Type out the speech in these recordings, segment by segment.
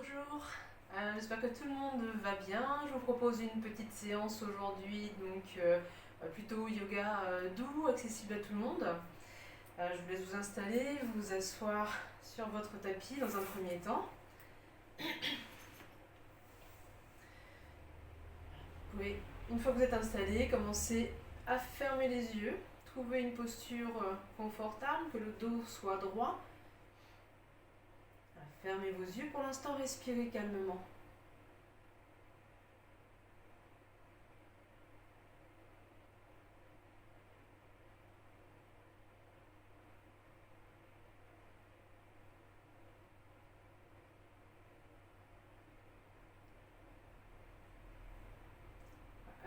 Bonjour, j'espère que tout le monde va bien. Je vous propose une petite séance aujourd'hui, donc plutôt yoga doux, accessible à tout le monde. Je vous laisse vous installer, vous asseoir sur votre tapis dans un premier temps. Vous pouvez, une fois que vous êtes installé, commencer à fermer les yeux. Trouver une posture confortable, que le dos soit droit. Fermez vos yeux. Pour l'instant, respirez calmement.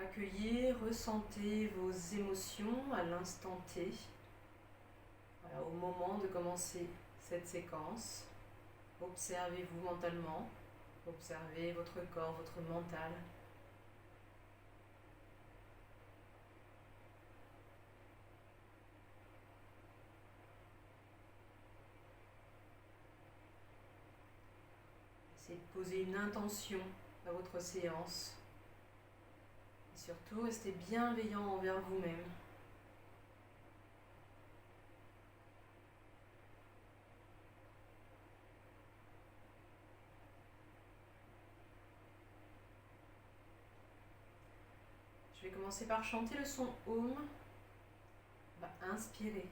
Accueillez, ressentez vos émotions à l'instant T, voilà, au moment de commencer cette séquence. Observez-vous mentalement, observez votre corps, votre mental. Essayez de poser une intention à votre séance. Et surtout, restez bienveillant envers vous-même. Je vais commencer par chanter le son Om. On va inspirer.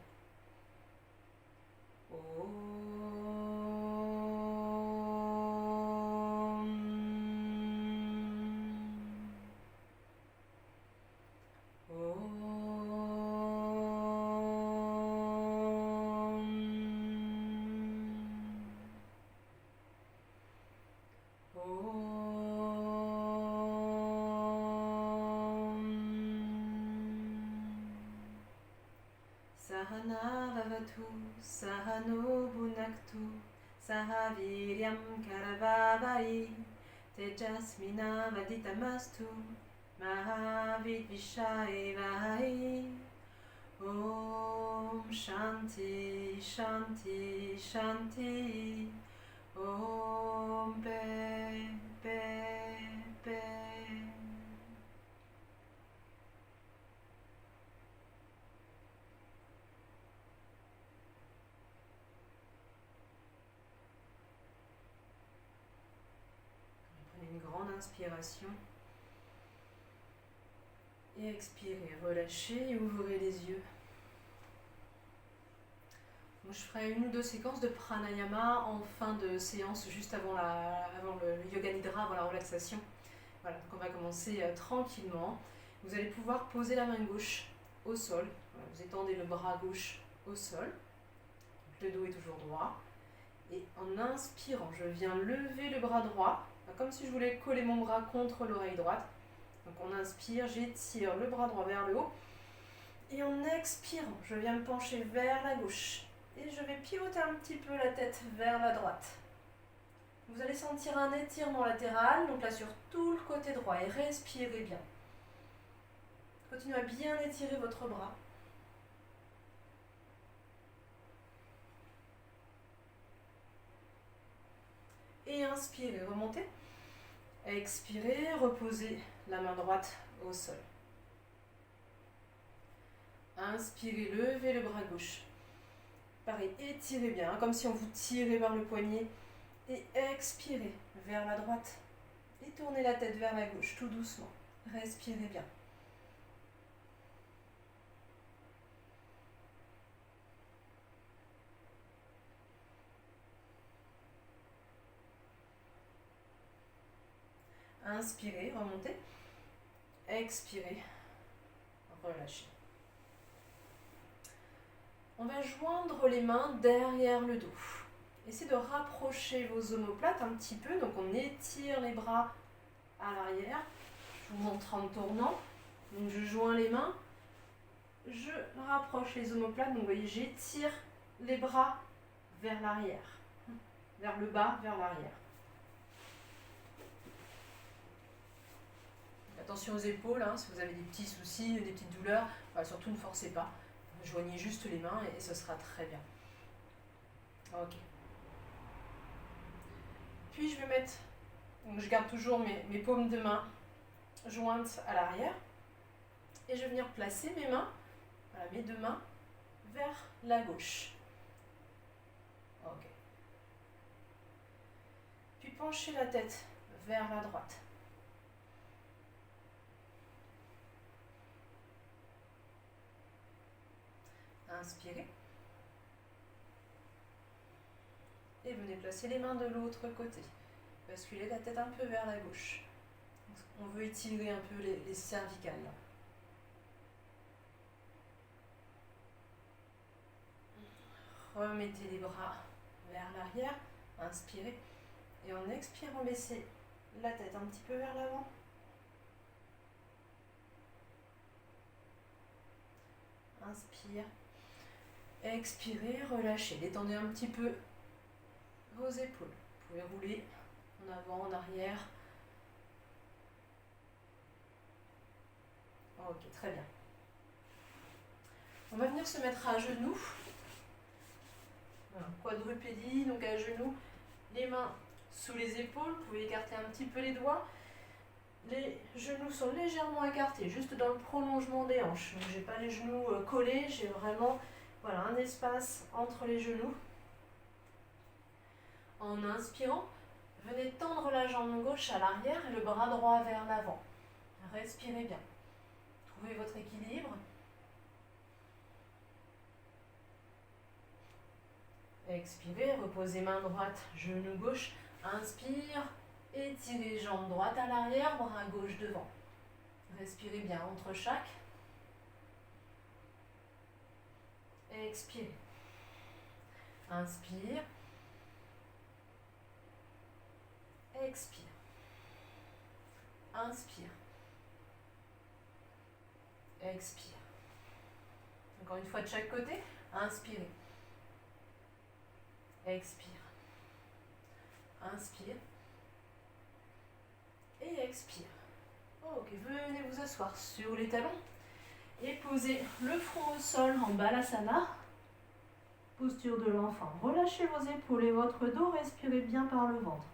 Sahana vavatu, sahano bhunaktu, sahaviryam karavavai, tejasmina vaditamastu, mahavidvishaye vahai. Om Shanti, Shanti, Shanti. Om Paix, Paix, Paix. Prenez une grande inspiration. Et expirez, relâchez et ouvrez les yeux. Moi, je ferai une ou deux séquences de pranayama en fin de séance, juste avant le yoga nidra, avant la relaxation. Voilà, donc on va commencer tranquillement. Vous allez pouvoir poser la main gauche au sol. Voilà, vous étendez le bras gauche au sol. Le dos est toujours droit. Et en inspirant, je viens lever le bras droit, comme si je voulais coller mon bras contre l'oreille droite. Donc on inspire, j'étire le bras droit vers le haut. Et en expirant, je viens me pencher vers la gauche. Et je vais pivoter un petit peu la tête vers la droite. Vous allez sentir un étirement latéral, donc là sur tout le côté droit. Et respirez bien. Continuez à bien étirer votre bras. Et inspirez, remontez. Expirez, reposez la main droite au sol. Inspirez, levez le bras gauche. Pareil, étirez bien, comme si on vous tirait par le poignet. Et expirez vers la droite. Et tournez la tête vers la gauche, tout doucement. Respirez bien. Inspirez, remontez. Expirez, relâchez. On va joindre les mains derrière le dos. Essayez de rapprocher vos omoplates un petit peu. Donc on étire les bras à l'arrière. Je vous montre en tournant. Donc je joins les mains. Je rapproche les omoplates. Donc vous voyez, j'étire les bras vers l'arrière. Vers le bas, vers l'arrière. Attention aux épaules, hein, si vous avez des petits soucis, des petites douleurs, surtout ne forcez pas. Joignez juste les mains et ce sera très bien. Ok. Puis je vais mettre, donc je garde toujours mes paumes de main jointes à l'arrière. Et je vais venir placer mes mains, voilà, mes deux mains, vers la gauche. Ok. Puis pencher la tête vers la droite. Inspirez. Et venez placer les mains de l'autre côté. Basculez la tête un peu vers la gauche. On veut étirer un peu les cervicales. Là. Remettez les bras vers l'arrière. Inspirez. Et en expirant, baissez la tête un petit peu vers l'avant. Inspire. Expirez, relâchez. Détendez un petit peu vos épaules. Vous pouvez rouler en avant, en arrière. Ok, très bien. On va venir se mettre à genoux. Voilà, quadrupédie, donc à genoux. Les mains sous les épaules. Vous pouvez écarter un petit peu les doigts. Les genoux sont légèrement écartés, juste dans le prolongement des hanches. Donc, je n'ai pas les genoux collés, j'ai vraiment voilà, un espace entre les genoux. En inspirant, venez tendre la jambe gauche à l'arrière et le bras droit vers l'avant. Respirez bien. Trouvez votre équilibre. Expirez, reposez main droite, genou gauche. Inspire, étirez jambe droite à l'arrière, bras gauche devant. Respirez bien entre chaque. Expirez. Inspire. Expire. Inspire. Expire. Encore une fois de chaque côté. Inspirez. Expire. Inspire. Et expire. Ok, venez vous asseoir sur les talons et posez le front au sol en balasana. Posture de l'enfant. Relâchez vos épaules et votre dos. Respirez bien par le ventre.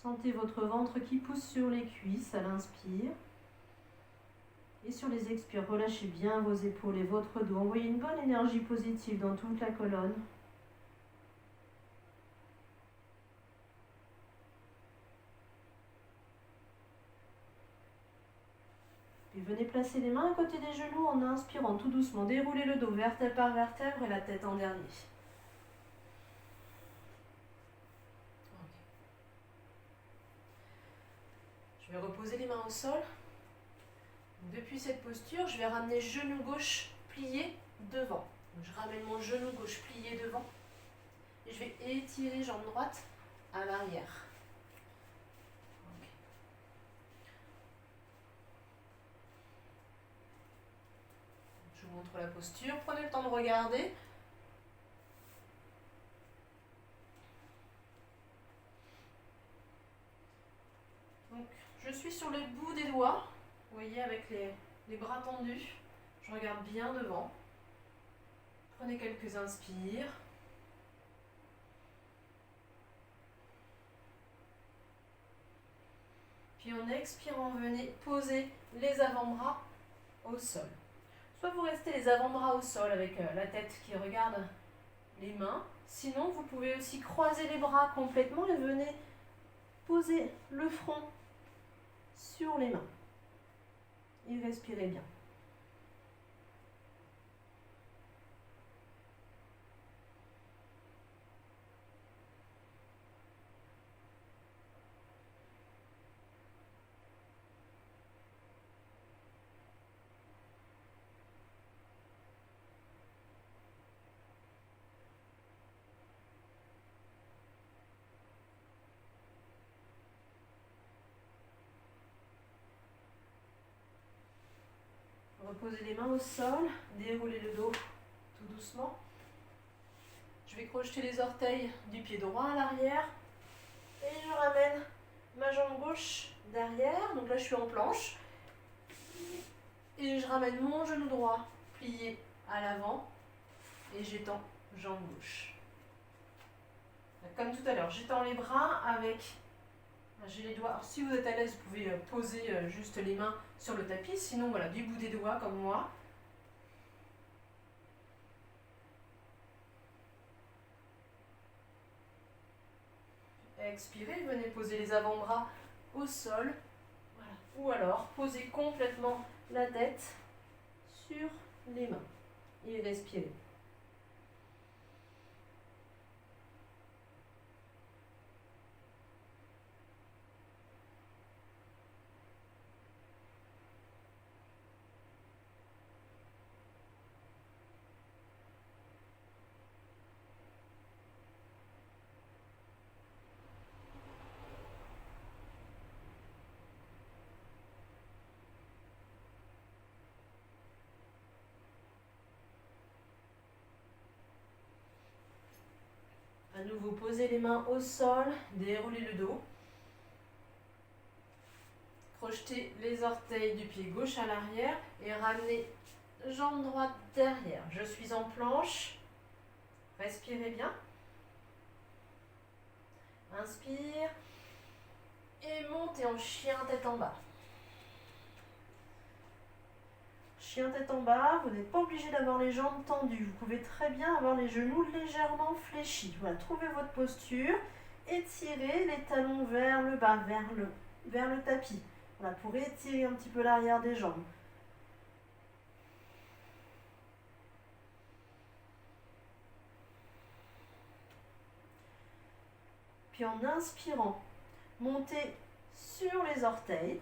Sentez votre ventre qui pousse sur les cuisses à l'inspire. Et sur les expires, relâchez bien vos épaules et votre dos. Envoyez une bonne énergie positive dans toute la colonne. Puis venez placer les mains à côté des genoux en inspirant tout doucement. Déroulez le dos vertèbre par vertèbre et la tête en dernier. Je vais reposer les mains au sol. Depuis cette posture, je vais ramener genou gauche plié devant. Donc, je ramène mon genou gauche plié devant. Et je vais étirer jambe droite à l'arrière. Okay. Je vous montre la posture. Prenez le temps de regarder. Donc, je suis sur le bout des doigts. Vous voyez, avec les bras tendus. Je regarde bien devant. Prenez quelques inspires. Puis en expirant, venez poser les avant-bras au sol. Soit vous restez les avant-bras au sol avec la tête qui regarde les mains. Sinon, vous pouvez aussi croiser les bras complètement et venez poser le front sur les mains. Et respirez bien. Reposez les mains au sol, déroulez le dos tout doucement. Je vais projetez les orteils du pied droit à l'arrière. Et je ramène ma jambe gauche derrière. Donc là, je suis en planche. Et je ramène mon genou droit plié à l'avant. Et j'étends jambe gauche. Comme tout à l'heure, j'étends les bras avec... J'ai les doigts. Alors, si vous êtes à l'aise, vous pouvez poser juste les mains sur le tapis. Sinon, voilà, du bout des doigts comme moi. Expirez, venez poser les avant-bras au sol. Voilà. Ou alors, posez complètement la tête sur les mains. Et respirez. À nouveau, posez les mains au sol, déroulez le dos. Projetez les orteils du pied gauche à l'arrière et ramenez jambe droite derrière. Je suis en planche. Respirez bien. Inspire. Et montez en chien tête en bas. Chien tête en bas, vous n'êtes pas obligé d'avoir les jambes tendues. Vous pouvez très bien avoir les genoux légèrement fléchis. Voilà, trouvez votre posture. Étirez les talons vers le bas, vers le tapis. Voilà, pour étirer un petit peu l'arrière des jambes. Puis en inspirant, montez sur les orteils.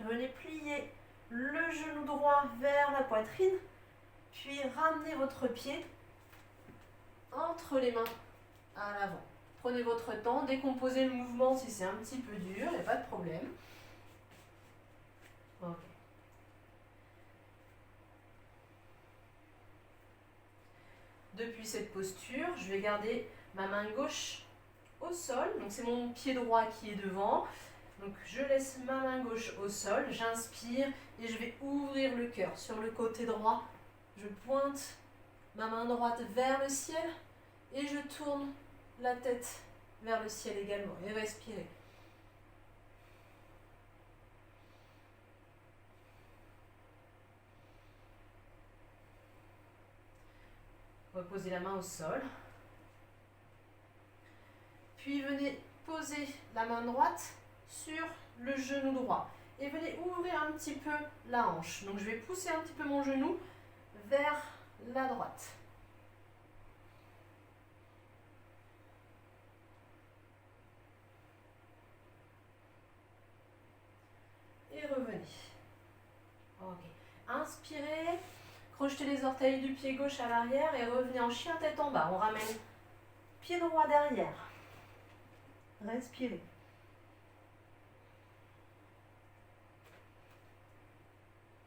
Venez plier le genou droit vers la poitrine, puis ramenez votre pied entre les mains à l'avant. Prenez votre temps, décomposez le mouvement si c'est un petit peu dur, il n'y a pas de problème. Ok. Depuis cette posture, je vais garder ma main gauche au sol, donc c'est mon pied droit qui est devant. Donc je laisse ma main gauche au sol, j'inspire et je vais ouvrir le cœur sur le côté droit. Je pointe ma main droite vers le ciel et je tourne la tête vers le ciel également. Et respirez. Reposez la main au sol. Puis venez poser la main droite sur le genou droit. Et venez ouvrir un petit peu la hanche. Donc je vais pousser un petit peu mon genou vers la droite. Et revenez. Ok. Inspirez. Crochetez les orteils du pied gauche à l'arrière et revenez en chien tête en bas. On ramène pied droit derrière. Respirez.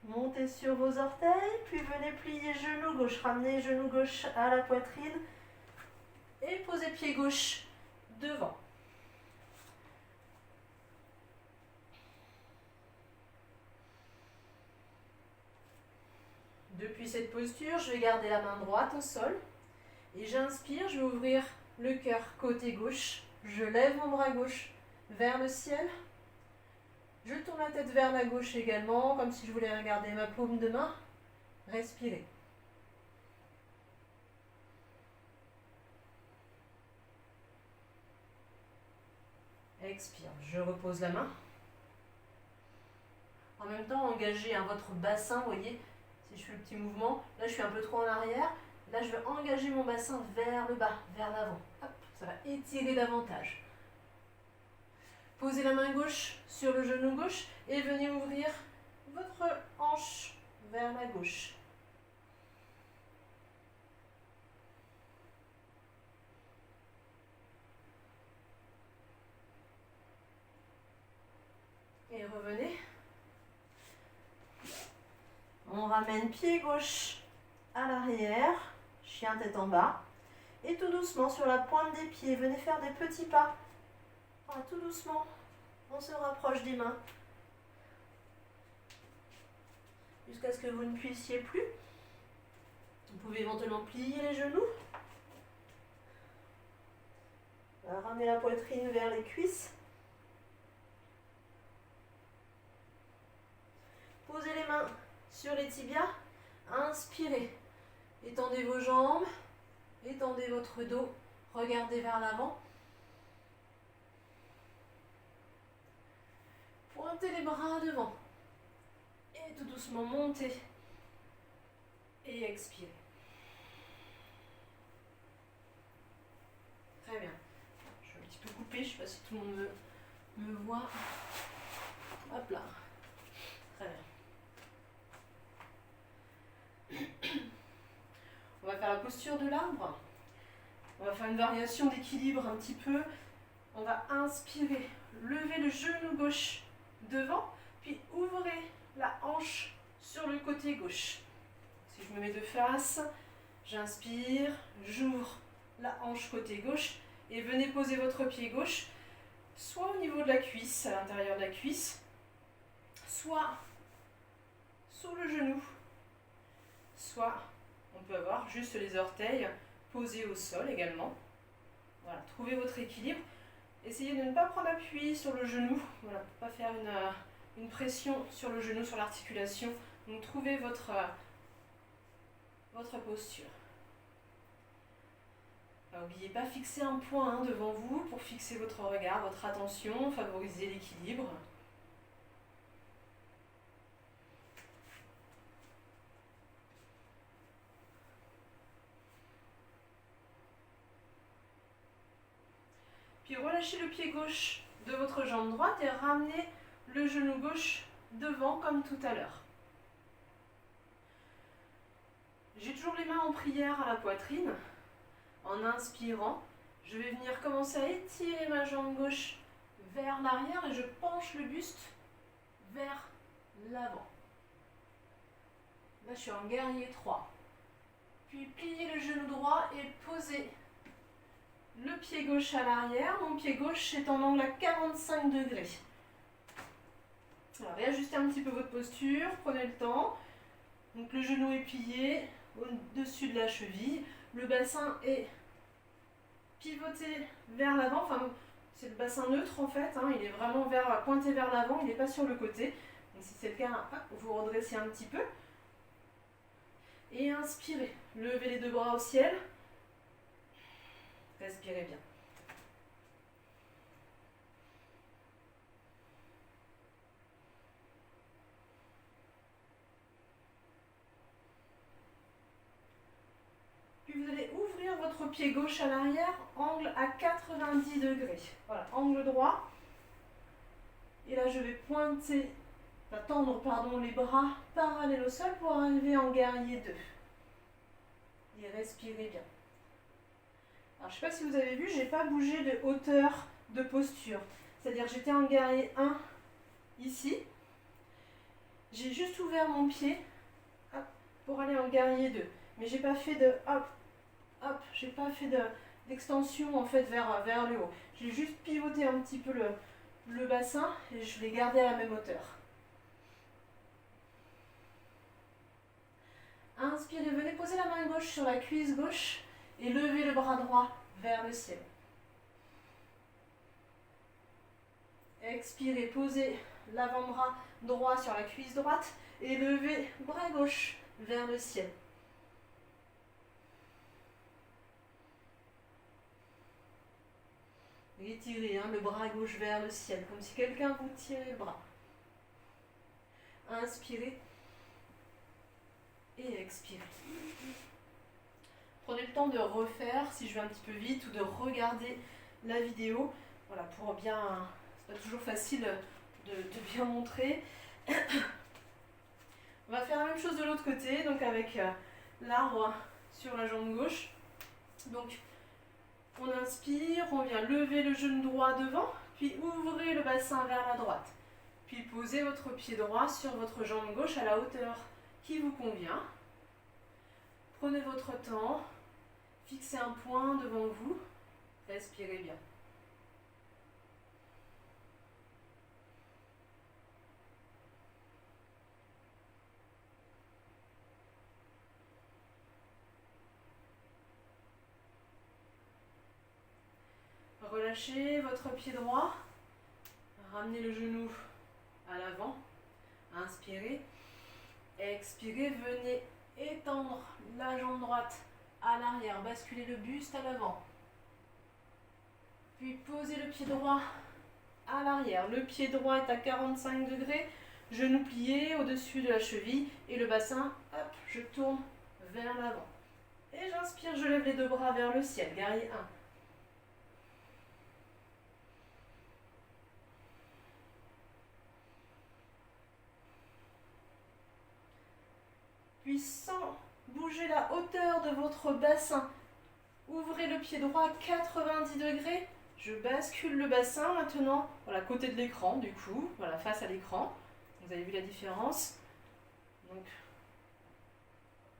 Montez sur vos orteils, puis venez plier genou gauche. Ramenez genou gauche à la poitrine et posez pied gauche devant. Depuis cette posture, je vais garder la main droite au sol et j'inspire, je vais ouvrir le cœur côté gauche. Je lève mon bras gauche vers le ciel. Je tourne la tête vers la gauche également, comme si je voulais regarder ma paume de main. Respirez. Expire, je repose la main. En même temps, engagez votre bassin, vous voyez, si je fais le petit mouvement, là je suis un peu trop en arrière, là je vais engager mon bassin vers le bas, vers l'avant. Hop, ça va étirer davantage. Posez la main gauche sur le genou gauche et venez ouvrir votre hanche vers la gauche. Et revenez. On ramène pied gauche à l'arrière, chien tête en bas. Et tout doucement, sur la pointe des pieds, venez faire des petits pas. Voilà, tout doucement, on se rapproche des mains. Jusqu'à ce que vous ne puissiez plus. Vous pouvez éventuellement plier les genoux. Ramener la poitrine vers les cuisses. Posez les mains sur les tibias. Inspirez. Étendez vos jambes. Étendez votre dos. Regardez vers l'avant. Pointez les bras devant. Et tout doucement montez. Et expirez. Très bien. Je vais un petit peu couper, je ne sais pas si tout le monde me voit. Hop là. Très bien. On va faire la posture de l'arbre. On va faire une variation d'équilibre un petit peu. On va inspirer, lever le genou gauche devant, puis ouvrez la hanche sur le côté gauche. Si je me mets de face, j'inspire, j'ouvre la hanche côté gauche et venez poser votre pied gauche soit au niveau de la cuisse, à l'intérieur de la cuisse, soit sous le genou, soit on peut avoir juste les orteils posés au sol également. Voilà, trouvez votre équilibre. Essayez de ne pas prendre appui sur le genou, voilà, pour ne pas faire une pression sur le genou, sur l'articulation. Donc trouvez votre posture. N'oubliez pas, fixer un point devant vous pour fixer votre regard, votre attention, favoriser l'équilibre. Puis relâchez le pied gauche de votre jambe droite et ramenez le genou gauche devant comme tout à l'heure. J'ai toujours les mains en prière à la poitrine. En inspirant, je vais venir commencer à étirer ma jambe gauche vers l'arrière et je penche le buste vers l'avant. Là, je suis en guerrier 3. Puis pliez le genou droit et posez le pied gauche à l'arrière. Mon pied gauche est en angle à 45 degrés. Alors, réajustez un petit peu votre posture, prenez le temps. Donc le genou est plié au-dessus de la cheville. Le bassin est pivoté vers l'avant. Enfin, c'est le bassin neutre en fait. Il est vraiment pointé vers l'avant, il n'est pas sur le côté. Donc si c'est le cas, vous redressez un petit peu. Et inspirez. Levez les deux bras au ciel. Respirez bien. Puis vous allez ouvrir votre pied gauche à l'arrière, angle à 90 degrés. Voilà, angle droit. Et là, je vais tendre les bras parallèles au sol pour arriver en guerrier 2. Et respirez bien. Alors, je ne sais pas si vous avez vu, je n'ai pas bougé de hauteur de posture. C'est-à-dire j'étais en guerrier 1 ici. J'ai juste ouvert mon pied pour aller en guerrier 2. Mais j'ai pas fait de j'ai pas fait d'extension en fait vers le haut. J'ai juste pivoté un petit peu le bassin et je l'ai gardé à la même hauteur. Inspirez, venez poser la main gauche sur la cuisse gauche et levez le bras droit vers le ciel. Expirez, posez l'avant-bras droit sur la cuisse droite et levez bras gauche vers le ciel. Étirez le bras gauche vers le ciel, comme si quelqu'un vous tirait le bras. Inspirez et expirez. Prenez le temps de refaire, si je vais un petit peu vite, ou de regarder la vidéo. Voilà, pour bien... C'est pas toujours facile de bien montrer. On va faire la même chose de l'autre côté, donc avec l'arbre sur la jambe gauche. Donc, on inspire, on vient lever le genou droit devant, puis ouvrez le bassin vers la droite. Puis posez votre pied droit sur votre jambe gauche à la hauteur qui vous convient. Prenez votre temps, Fixez un point devant vous. Respirez bien. Relâchez votre pied droit. Ramenez le genou à l'avant. Inspirez. Expirez. Venez étendre la jambe droite à l'arrière. Basculez le buste à l'avant. Puis posez le pied droit à l'arrière. Le pied droit est à 45 degrés. Genou plié au-dessus de la cheville. Et le bassin, hop, je tourne vers l'avant. Et j'inspire, je lève les deux bras vers le ciel. Guerrier 1. Puis sans bouger la hauteur de votre bassin, ouvrez le pied droit à 90 degrés. Je bascule le bassin maintenant, voilà, côté de l'écran du coup, voilà, face à l'écran. Vous avez vu la différence? Donc,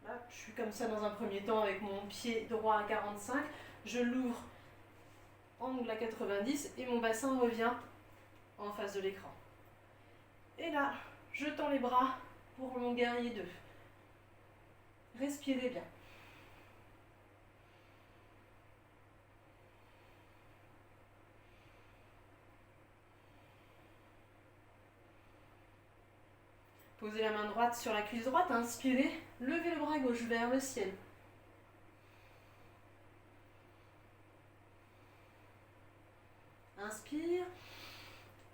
là, je suis comme ça dans un premier temps avec mon pied droit à 45. Je l'ouvre, angle à 90 et mon bassin revient en face de l'écran. Et là, je tends les bras pour mon guerrier 2. Respirez bien. Posez la main droite sur la cuisse droite, inspirez, levez le bras gauche vers le ciel. Inspire,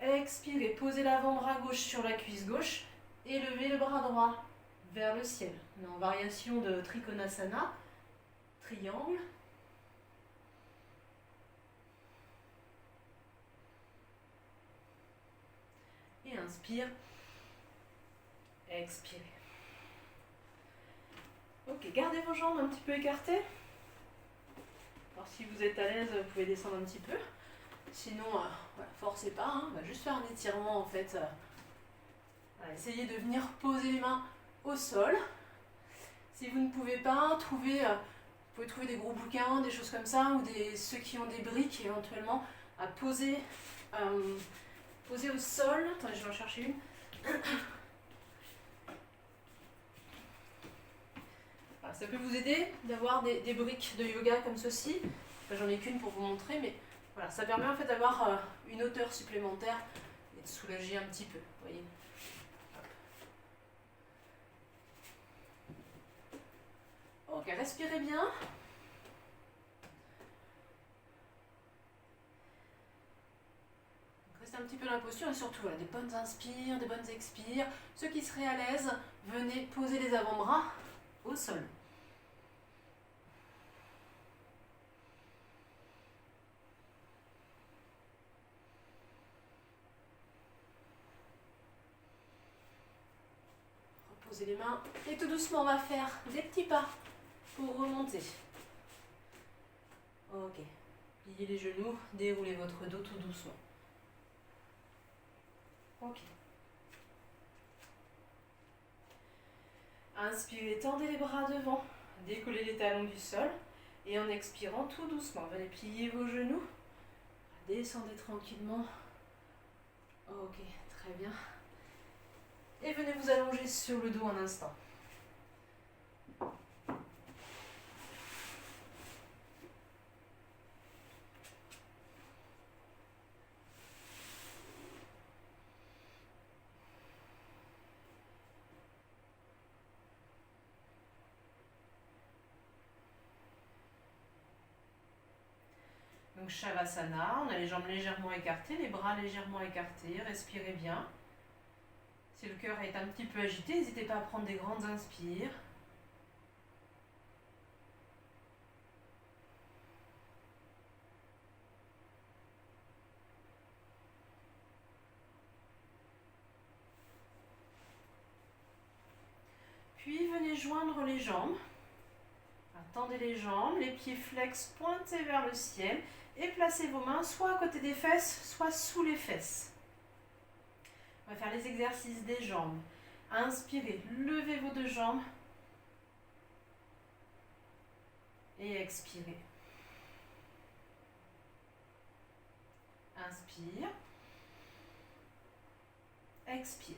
expirez, posez l'avant-bras gauche sur la cuisse gauche et levez le bras droit vers le ciel. On est en variation de Trikonasana, triangle. Et inspire, expirez. Ok, gardez vos jambes un petit peu écartées. Alors si vous êtes à l'aise, vous pouvez descendre un petit peu. Sinon, voilà, forcez pas, hein, on va juste faire un étirement en fait. Voilà, essayez de venir poser les mains au sol. Si vous ne pouvez pas, vous pouvez trouver des gros bouquins, des choses comme ça, ou ceux qui ont des briques éventuellement, à poser au sol. Attendez, je vais en chercher une. Voilà, ça peut vous aider d'avoir des briques de yoga comme ceci. J'en ai qu'une pour vous montrer, mais voilà, ça permet en fait d'avoir une hauteur supplémentaire et de soulager un petit peu. Vous voyez. Ok, respirez bien. Donc, restez un petit peu dans la posture et surtout voilà, des bonnes inspires, des bonnes expires. Ceux qui seraient à l'aise, venez poser les avant-bras au sol. Reposez les mains et tout doucement on va faire des petits pas pour remonter. Ok, pliez les genoux, déroulez votre dos tout doucement. Ok. Inspirez, tendez les bras devant, décollez les talons du sol et en expirant tout doucement, vous allez plier vos genoux, descendez tranquillement. Ok, très bien. Et venez vous allonger sur le dos un instant. Donc Shavasana, on a les jambes légèrement écartées, les bras légèrement écartés, respirez bien. Si le cœur est un petit peu agité, n'hésitez pas à prendre des grandes inspires. Puis venez joindre les jambes. Tendez les jambes, les pieds flex, pointez vers le ciel et placez vos mains soit à côté des fesses, soit sous les fesses. On va faire les exercices des jambes. Inspirez, levez vos deux jambes. Et expirez. Inspire. Expire.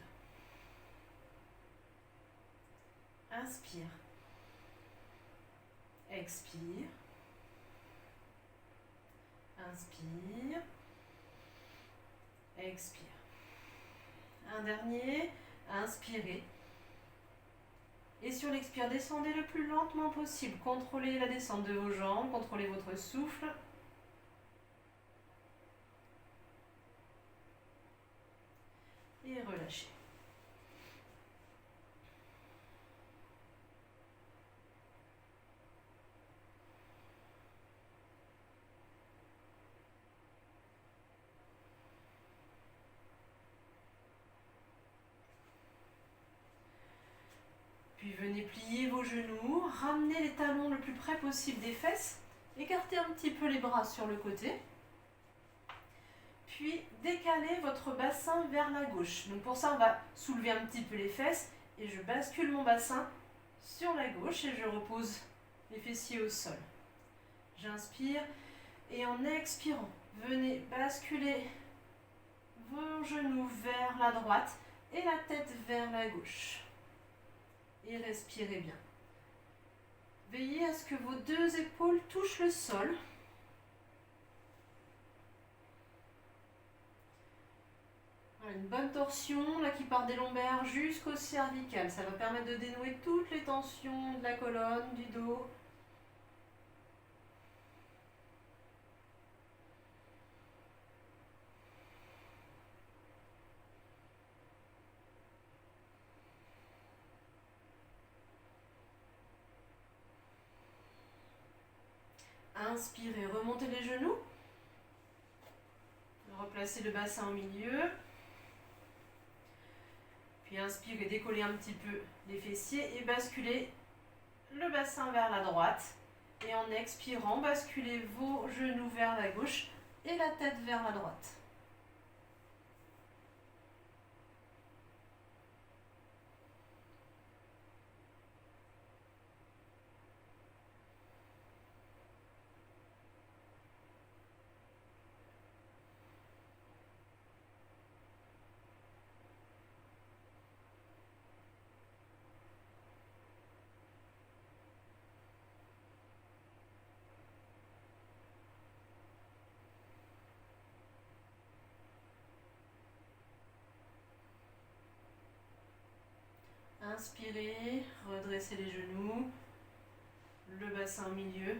Inspire. Expire. Inspire. Expire. Un dernier. Inspirez. Et sur l'expire, descendez le plus lentement possible. Contrôlez la descente de vos jambes. Contrôlez votre souffle. Et relâchez. Puis venez plier vos genoux, ramenez les talons le plus près possible des fesses, écartez un petit peu les bras sur le côté, puis décalez votre bassin vers la gauche. Donc pour ça, on va soulever un petit peu les fesses et je bascule mon bassin sur la gauche et je repose les fessiers au sol. J'inspire et en expirant, venez basculer vos genoux vers la droite et la tête vers la gauche. Et respirez bien. Veillez à ce que vos deux épaules touchent le sol. Voilà, une bonne torsion là qui part des lombaires jusqu'au cervical. Ça va permettre de dénouer toutes les tensions de la colonne, du dos. Inspirez, remontez les genoux. Replacez le bassin au milieu. Puis inspirez, décollez un petit peu les fessiers et basculez le bassin vers la droite. Et en expirant, basculez vos genoux vers la gauche et la tête vers la droite. Inspirez, redressez les genoux, le bassin au milieu,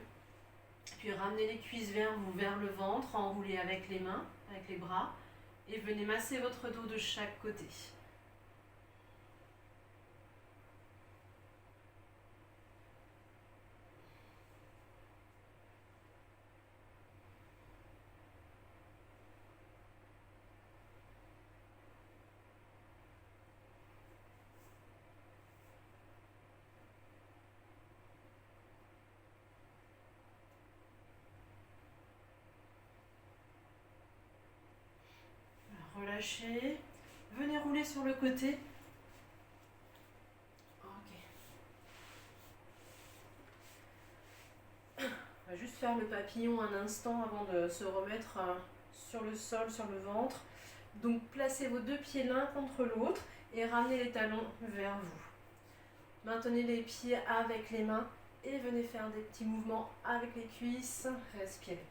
puis ramenez les cuisses vers vous, vers le ventre, enroulez avec les mains, avec les bras, et venez masser votre dos de chaque côté. Relâchez. Venez rouler sur le côté. Ok. On va juste faire le papillon un instant avant de se remettre sur le sol, sur le ventre. Donc placez vos deux pieds l'un contre l'autre et ramenez les talons vers vous. Maintenez les pieds avec les mains et venez faire des petits mouvements avec les cuisses. Respirez.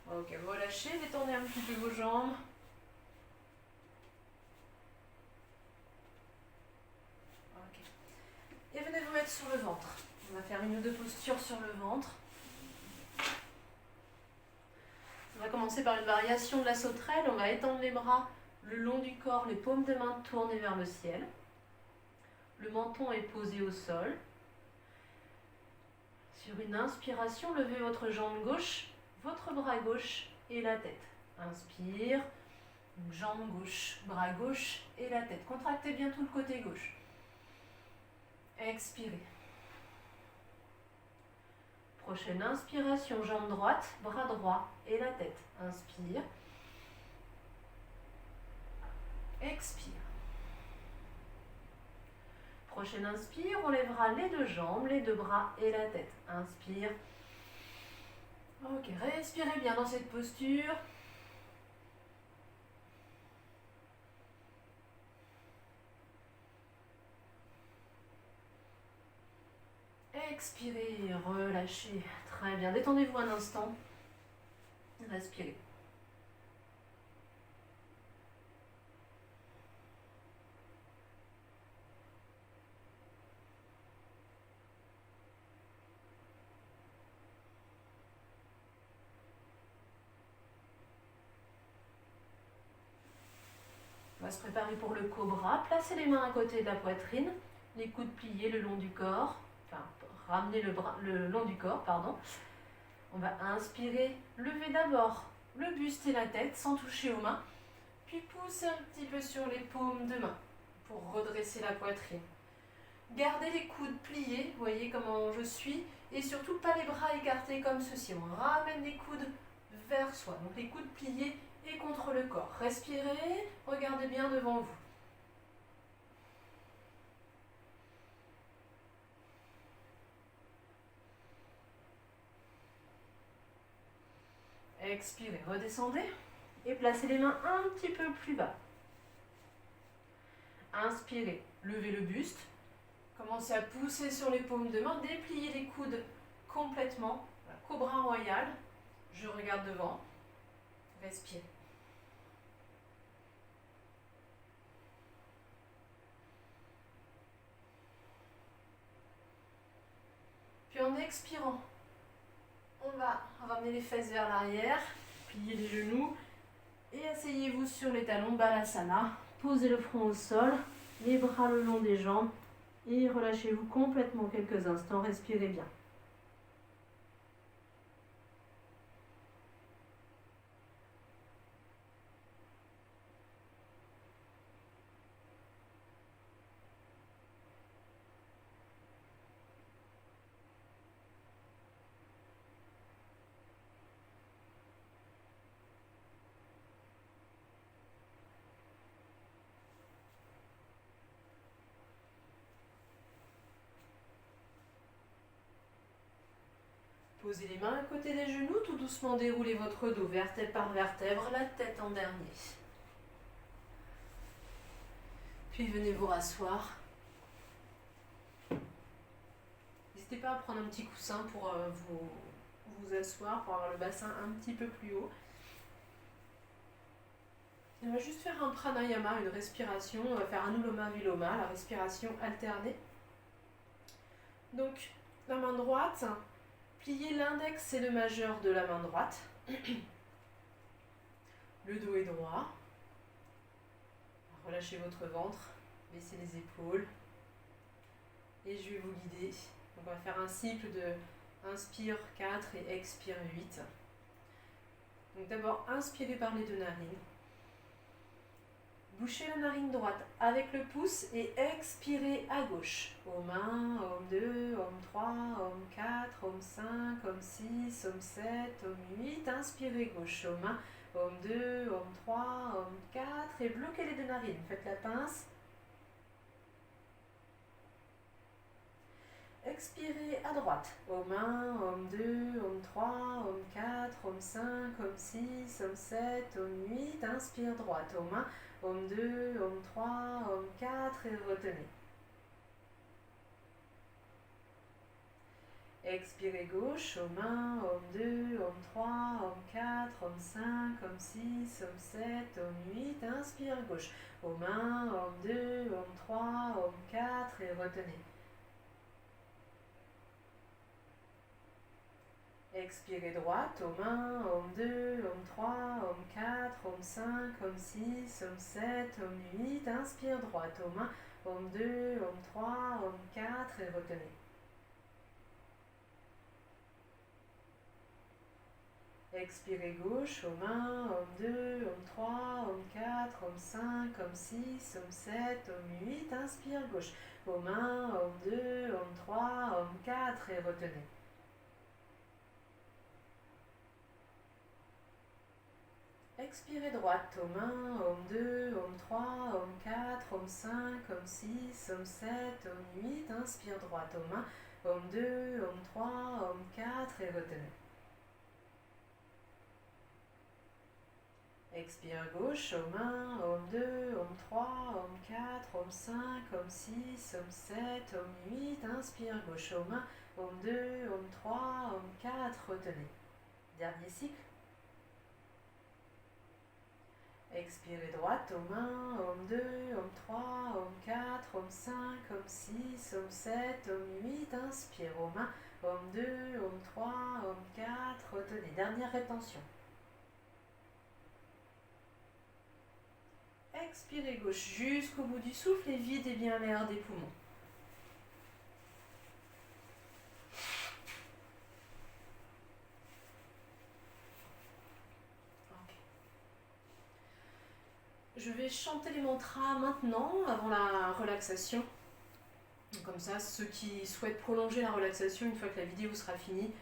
Ok, relâchez, détendez un petit peu vos jambes. Ok. Et venez vous mettre sur le ventre. On va faire une ou deux postures sur le ventre. On va commencer par une variation de la sauterelle. On va étendre les bras le long du corps, les paumes de main tournées vers le ciel. Le menton est posé au sol. Sur une inspiration, levez votre jambe gauche, votre bras gauche et la tête. Inspire, jambe gauche, bras gauche et la tête. Contractez bien tout le côté gauche. Expirez. Prochaine inspiration, jambe droite, bras droit et la tête. Inspire. Expire. Prochaine inspire, on lèvera les deux jambes, les deux bras et la tête. Inspire. Ok, respirez bien dans cette posture. Expirez, relâchez. Très bien, détendez-vous un instant. Respirez. On va se préparer pour le cobra. Placez les mains à côté de la poitrine, les coudes pliés le long du corps. Enfin, ramenez le bras le long du corps, pardon. On va inspirer, lever d'abord le buste et la tête sans toucher aux mains, puis pousser un petit peu sur les paumes de main pour redresser la poitrine. Gardez les coudes pliés, voyez comment je suis, et surtout pas les bras écartés comme ceci. On ramène les coudes vers soi, donc les coudes pliés et contre le corps. Respirez, regardez bien devant vous. Expirez, redescendez et placez les mains un petit peu plus bas. Inspirez, levez le buste, commencez à pousser sur les paumes de main, dépliez les coudes complètement, cobra royal, je regarde devant, respirez. Puis en expirant, on va ramener les fesses vers l'arrière, plier les genoux et asseyez-vous sur les talons, Balasana. Posez le front au sol, les bras le long des jambes et relâchez-vous complètement quelques instants, respirez bien. Posez les mains à côté des genoux, tout doucement déroulez votre dos, vertèbre par vertèbre, la tête en dernier. Puis venez vous rasseoir. N'hésitez pas à prendre un petit coussin pour vous asseoir, pour avoir le bassin un petit peu plus haut. On va juste faire un pranayama, une respiration. On va faire un Anuloma Viloma, la respiration alternée. Donc, la main droite, pliez l'index et le majeur de la main droite. Le dos est droit. Relâchez votre ventre, baissez les épaules. Et je vais vous guider. On va faire un cycle de inspire 4 et expire 8. Donc d'abord, inspirez par les deux narines. Bouchez la narine droite avec le pouce et expirez à gauche. Om 1, Om 2, Om 3, Om 4, Om 5, Om 6, Om 7, Om 8. Inspirez gauche. Om 1, Om 2, Om 3, Om 4 et bloquez les deux narines. Faites la pince. Expirez à droite. Om 1, Om 2, Om 3, Om 4, Om 5, Om 6, Om 7, Om 8. Inspire droite. Om 1, Om 2, Om 3, Om 4 et retenez. Expirez gauche. Om 1, Om 2, Om 3, Om 4, Om 5, Om 6, Om 7, Om 8. Inspire gauche. Om 1, Om 2, Om 3, Om 4 et retenez. Expirez droite, Om 1, Om 2, Om 3, Om 4, Om 5, Om 6, Om 7, Om 8. Inspire droite, Om 1, Om 2, Om 3, Om 4 et retenez. Expirez gauche, Om 1, Om 2, Om 3, Om 4, Om 5, Om 6, Om 7, Om 8. Inspire gauche, Om 1, Om 2, Om 3, Om 4 et retenez. Expirez droite, Om 1, Om 2, Om 3, Om 4, Om 5, Om 6, Om 7, Om 8. Inspire droite, Om 1, Om 2, Om 3, Om 4 et retenez. Expire gauche, Om 1, Om 2, Om 3, Om 4, Om 5, Om 6, Om 7, Om 8. Inspire gauche, Om 1, Om 2, Om 3, Om 4, retenez. Dernier cycle. Expirez droite, Om 1, Om 2, Om 3, Om 4, Om 5, Om 6, Om 7, Om 8. Inspire, Om 1, Om 2, Om 3, Om 4, retenez. Dernière rétention. Expirez gauche jusqu'au bout du souffle et videz bien l'air des poumons. Je vais chanter les mantras maintenant, avant la relaxation. Comme ça, ceux qui souhaitent prolonger la relaxation, une fois que la vidéo sera finie,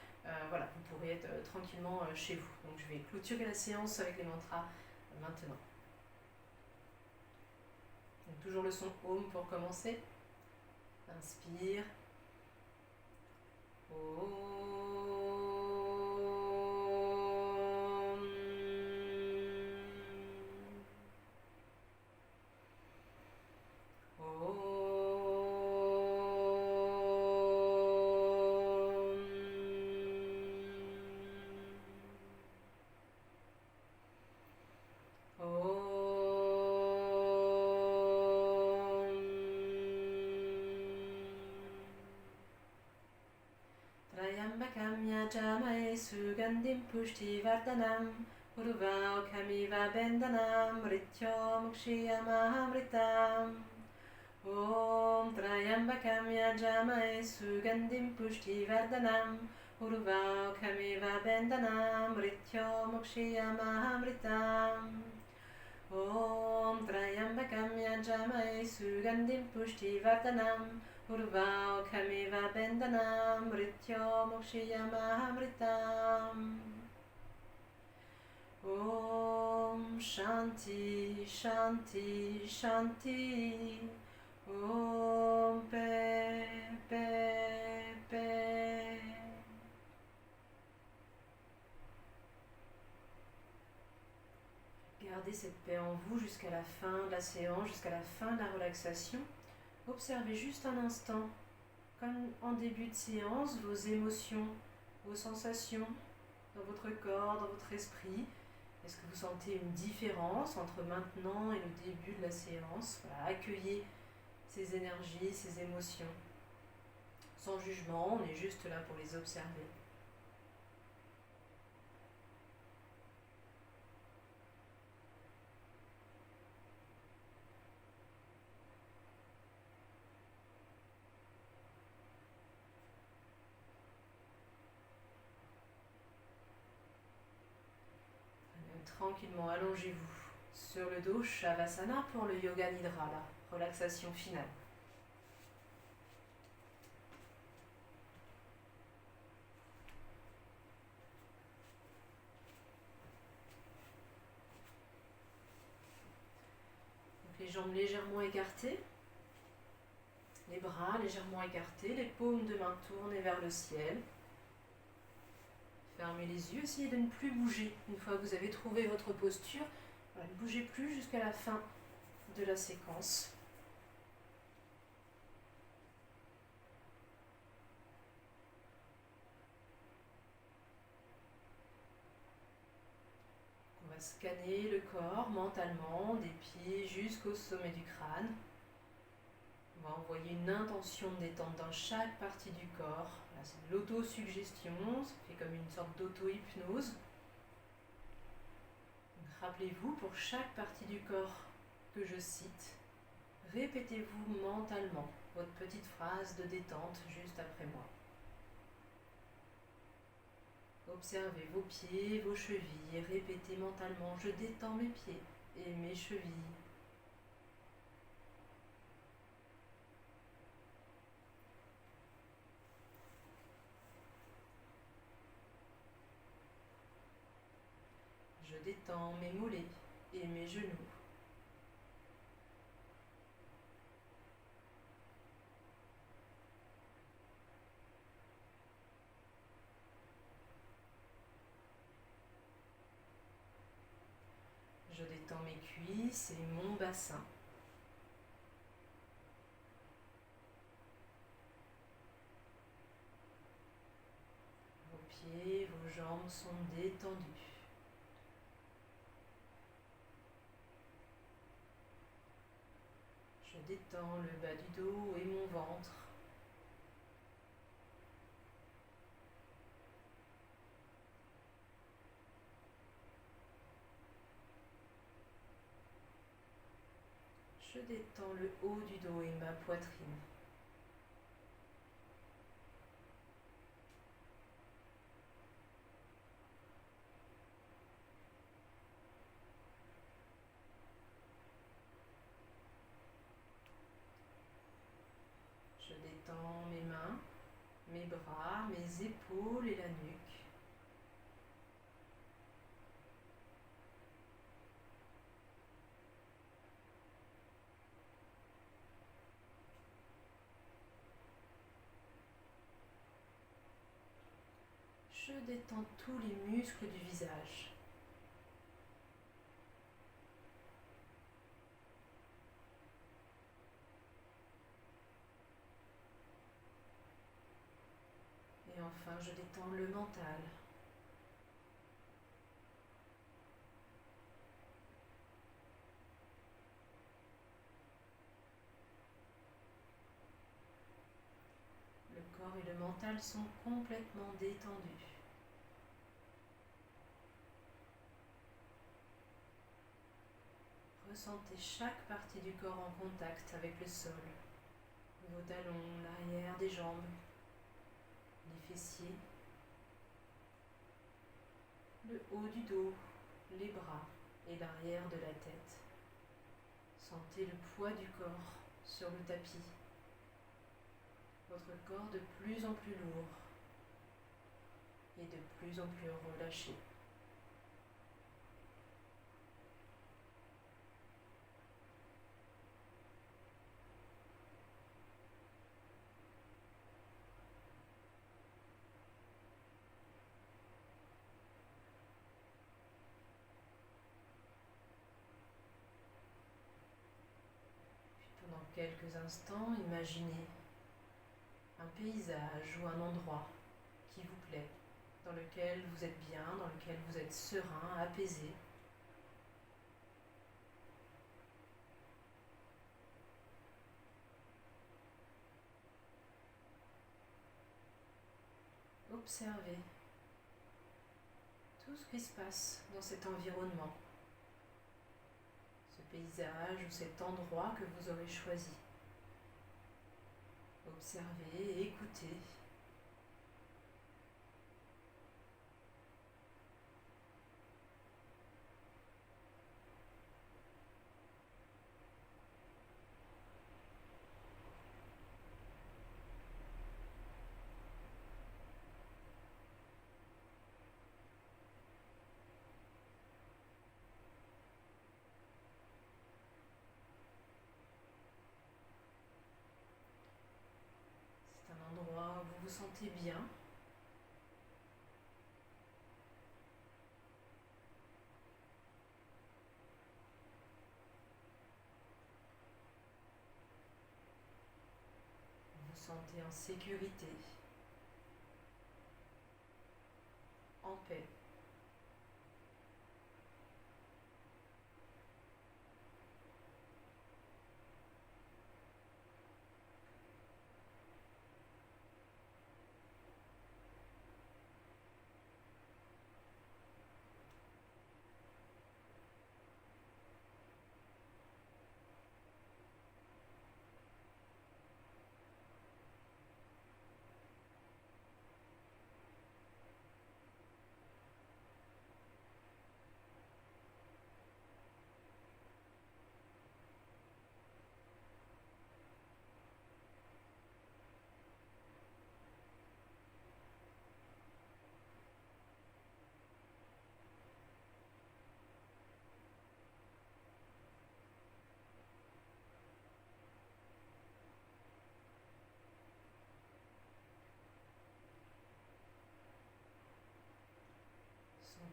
voilà, vous pourrez être tranquillement chez vous. Donc je vais clôturer la séance avec les mantras maintenant. Donc, toujours le son Om pour commencer. Inspire. Jamai Sugandim Pushti Vardhanam Urva Kamiva Bendanam Rityo Mukshiyamamritam Om Trayambakam Yajamai Sugandim Pushti Vardhanam Urva Kamiva Bendanam Rityo Mukshiyamamritam Om Trayambakam Yajamai Sugandim Pushti Vardhanam Urva Kamiva Bendanam Rityo Mukshiyamamritam Om Shanti Shanti Shanti Om Paix Paix Paix. Gardez cette paix en vous jusqu'à la fin de la séance, jusqu'à la fin de la relaxation. Observez juste un instant, comme en début de séance, vos émotions, vos sensations dans votre corps, dans votre esprit. Est-ce que vous sentez une différence entre maintenant et le début de la séance? Voilà, accueillez ces énergies, ces émotions. Sans jugement, on est juste là pour les observer. Tranquillement, allongez-vous sur le dos, Shavasana pour le Yoga Nidra, la relaxation finale. Donc les jambes légèrement écartées, les bras légèrement écartés, les paumes de main tournées vers le ciel. Fermez les yeux, essayez de ne plus bouger. Une fois que vous avez trouvé votre posture, voilà, ne bougez plus jusqu'à la fin de la séquence. On va scanner le corps mentalement, des pieds jusqu'au sommet du crâne. On va envoyer une intention de détente dans chaque partie du corps. Là, c'est de l'autosuggestion, ça fait comme une sorte d'auto-hypnose. Rappelez-vous, pour chaque partie du corps que je cite, répétez-vous mentalement votre petite phrase de détente juste après moi. Observez vos pieds, vos chevilles et répétez mentalement « Je détends mes pieds et mes chevilles ». Je Je détends mes mollets et mes genoux. Je détends mes cuisses et mon bassin. Vos pieds, vos jambes sont détendus. Je détends le bas du dos et mon ventre. Je détends le haut du dos et ma poitrine. Je détends mes mains, mes bras, mes épaules et la nuque. Je détends tous les muscles du visage. Et enfin, je détends le mental. Le corps et le mental sont complètement détendus. Ressentez chaque partie du corps en contact avec le sol. Vos talons, l'arrière des jambes, les fessiers, le haut du dos, les bras et l'arrière de la tête. Sentez le poids du corps sur le tapis. Votre corps de plus en plus lourd et de plus en plus relâché. Pendant quelques instants, imaginez un paysage ou un endroit qui vous plaît, dans lequel vous êtes bien, dans lequel vous êtes serein, apaisé. Observez tout ce qui se passe dans cet environnement, ce paysage ou cet endroit que vous aurez choisi. Observez et écoutez. C'est un endroit où vous vous sentez bien. Vous vous sentez en sécurité, en paix.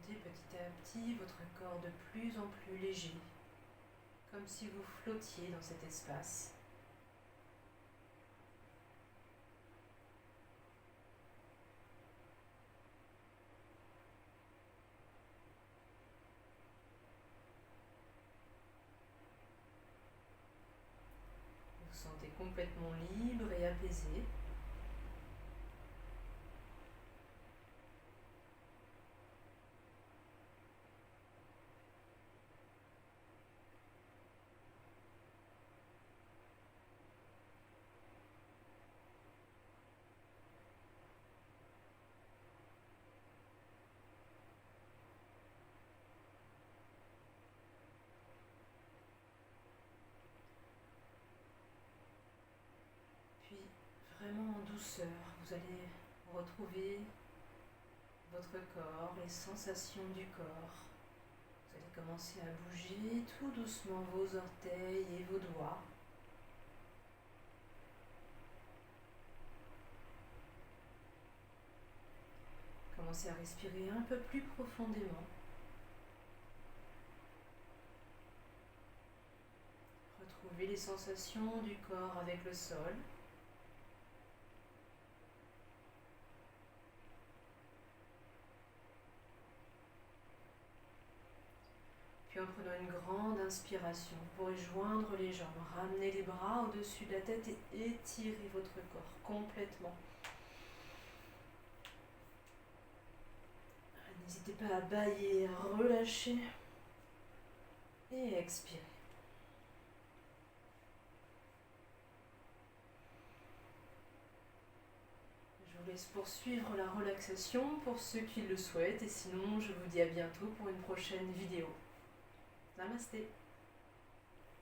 sentez petit à petit votre corps de plus en plus léger, comme si vous flottiez dans cet espace. Vous vous sentez complètement libre et apaisé. Puis, vraiment en douceur, vous allez retrouver votre corps, les sensations du corps. Vous allez commencer à bouger tout doucement vos orteils et vos doigts. Commencez à respirer un peu plus profondément. Retrouvez les sensations du corps avec le sol. Puis en prenant une grande inspiration, vous pourrez joindre les jambes, ramener les bras au-dessus de la tête et étirer votre corps complètement. N'hésitez pas à bâiller, à relâcher et expirer. Je vous laisse poursuivre la relaxation pour ceux qui le souhaitent et sinon je vous dis à bientôt pour une prochaine vidéo. Namasté.